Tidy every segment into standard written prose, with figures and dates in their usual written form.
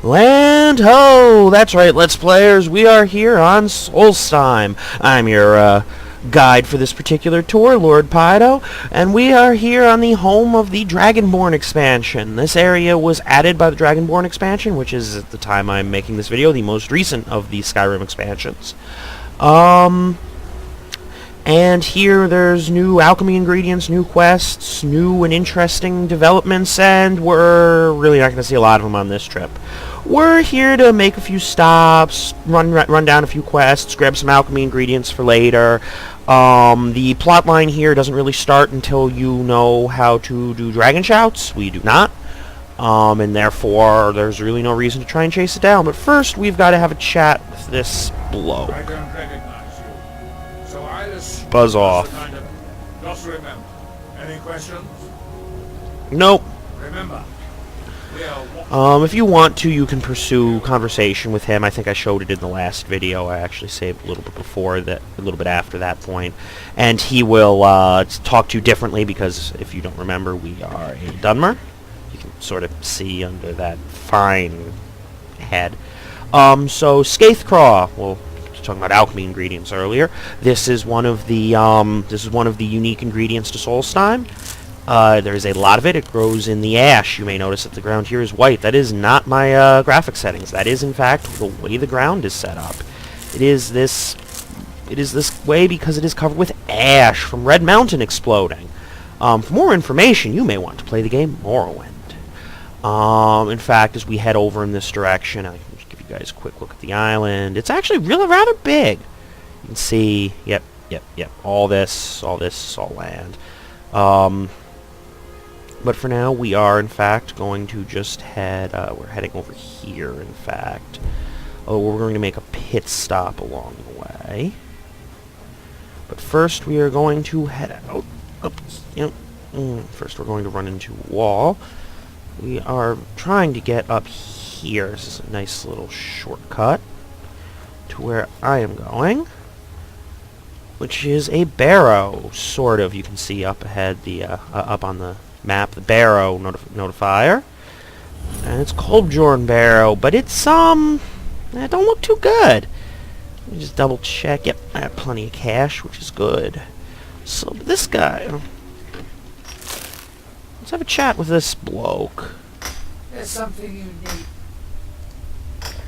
Land ho! That's right, Let's Players. We are here on Solsteim. I'm your guide for this particular tour, Lord Pydo, and we are here on the home of the Dragonborn expansion. This area was added by the Dragonborn expansion, which is, at the time I'm making this video, the most recent of the Skyrim expansions. And here there's new alchemy ingredients, new quests, new and interesting developments, and we're really not going to see a lot of them on this trip. We're here to make a few stops, run down a few quests, grab some alchemy ingredients for later. The plot line here doesn't really start until you know how to do dragon shouts. We do not. And therefore, there's really no reason to try and chase it down. But first, we've got to have a chat with this bloke. I don't recognize you. So either Buzz off. Just remember. Any questions? Nope. Remember. If you want to, you can pursue conversation with him. I think I showed it in the last video. I actually saved a little bit before that, a little bit after that point. And he will talk to you differently because, if you don't remember, we are a Dunmer. You can sort of see under that fine head. So Skaithcraw. Well, talking about alchemy ingredients earlier. This is one of the unique ingredients to Solsteim. There's a lot of it. It grows in the ash. You may notice that the ground here is white. That is not my graphic settings. That is, in fact, the way the ground is set up. It is this way because it is covered with ash from Red Mountain exploding. For more information, you may want to play the game Morrowind. In fact, as we head over in this direction, I can just give you guys a quick look at the island. It's actually really rather big. You can see, yep, all this is all land. But for now, we are, in fact, going to just head, we're heading over here, in fact. Oh, we're going to make a pit stop along the way. But first, we are going to head out. First, we're going to run into a wall. We are trying to get up here. This is a nice little shortcut to where I am going, which is a barrow, sort of. You can see up ahead, up on the map, the Barrow notifier, and it's Colbjorn Barrow, but it's it don't look too good. Let me just double check. Yep, I have plenty of cash, which is good. So this guy, let's have a chat with this bloke. There's something you need.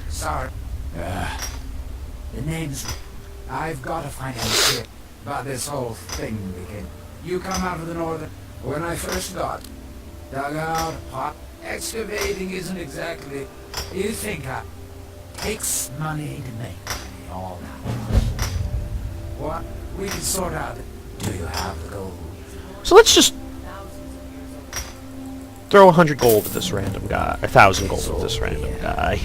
Sorry. The name's... I've got to find out shit about this whole thing begin. You come out of the northern... When I first got dug out, pot, excavating isn't exactly... You think I... Takes money to make money, all that. What? We can sort out... Do you have the gold? So let's just throw 100 gold at this random guy. 1,000 gold at this random guy.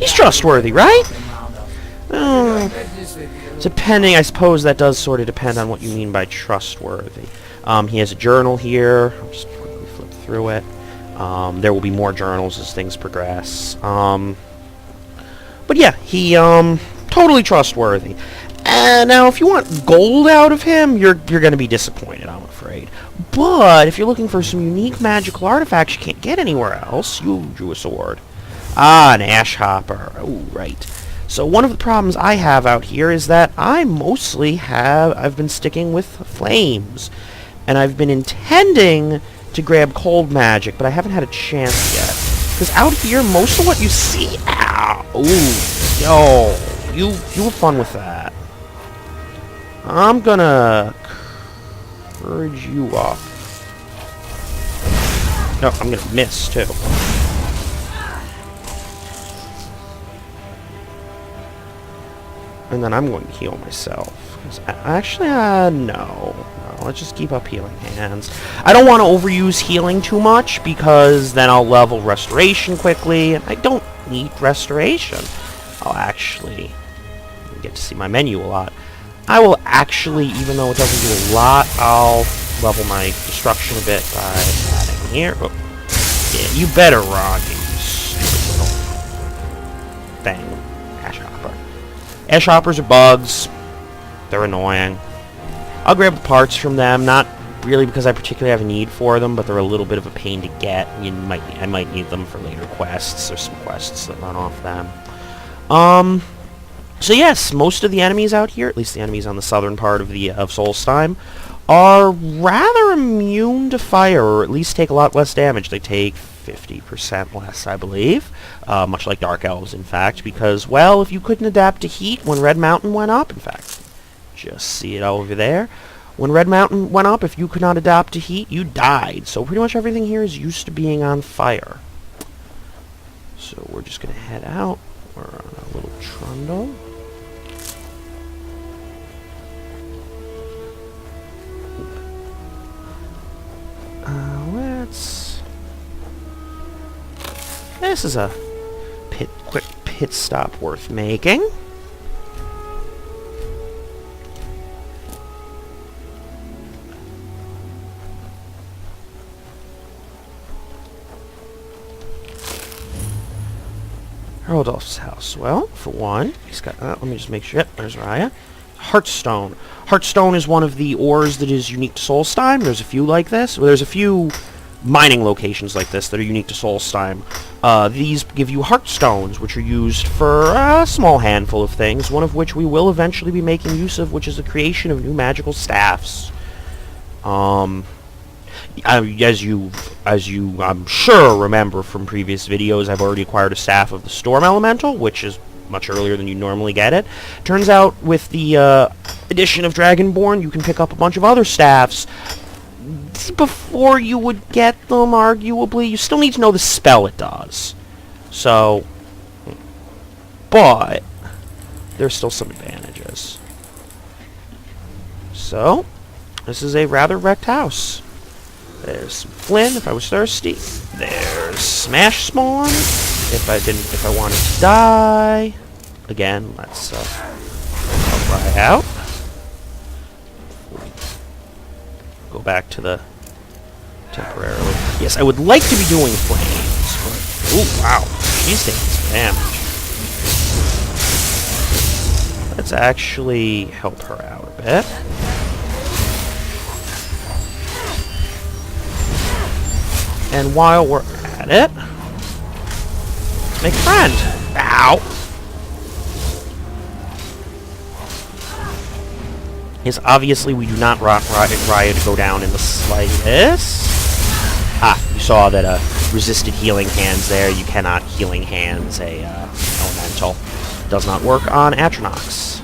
He's trustworthy, right? Depending, I suppose that does sort of depend on what you mean by trustworthy. He has a journal here. I'll just quickly flip through it. There will be more journals as things progress. But yeah, he totally trustworthy. And now, if you want gold out of him, you're going to be disappointed, I'm afraid. But if you're looking for some unique magical artifacts you can't get anywhere else, you drew a sword. Ah, an ash hopper. Oh, right. So one of the problems I have out here is that I've been sticking with flames. And I've been intending to grab cold magic, but I haven't had a chance yet. Because out here, most of what you see... Ow! Ooh! Yo! You have fun with that. I'm gonna... Courage you up. No, I'm gonna miss, too. And then I'm going to heal myself. Actually, no. Let's just keep up healing hands. I don't want to overuse healing too much, because then I'll level restoration quickly, and I don't need restoration. I'll actually get to see my menu a lot. I will actually, even though it doesn't do a lot, I'll level my destruction a bit by adding here. Oh. Yeah, you better run, you stupid little thing. Ash hopper. Ash hoppers are bugs. They're annoying. I'll grab the parts from them, not really because I particularly have a need for them, but they're a little bit of a pain to get. I might need them for later quests. There's some quests that run off them. So yes, most of the enemies out here, at least the enemies on the southern part of Solsteim, are rather immune to fire, or at least take a lot less damage. They take 50% less, I believe, much like Dark Elves, in fact, because, well, if you couldn't adapt to heat when Red Mountain went up, in fact, just see it over there, when Red Mountain went up, if you could not adapt to heat, you died. So pretty much everything here is used to being on fire. So we're just going to head out. We're on a little trundle. This is a quick pit stop worth making. Rodolph's house. Well, for one, he's got... let me just make sure. Yep, there's Raya. Heartstone. Heartstone is one of the ores that is unique to Solsteim. There's a few like this. Well, there's a few mining locations like this that are unique to Solsteim. These give you Heartstones, which are used for a small handful of things, one of which we will eventually be making use of, which is the creation of new magical staffs. As you I'm sure remember from previous videos, I've already acquired a staff of the Storm Elemental, which is much earlier than you normally get it. Turns out with the addition of Dragonborn, you can pick up a bunch of other staffs before you would get them, arguably. You still need to know the spell it does. So, but there's still some advantages. So, this is a rather wrecked house. There's some Flynn if I was thirsty. There's Smash Spawn if I wanted to die. Again, let's help Rye out. Go back to the temporarily. Yes, I would like to be doing flames, but ooh, wow, she's taking some damage. Let's actually help her out a bit. And while we're at it, let's make a friend. Ow! Yes, obviously we do not want Raya to go down in the slightest. Ah, you saw that resisted healing hands there. You cannot healing hands a elemental. Does not work on Atronox.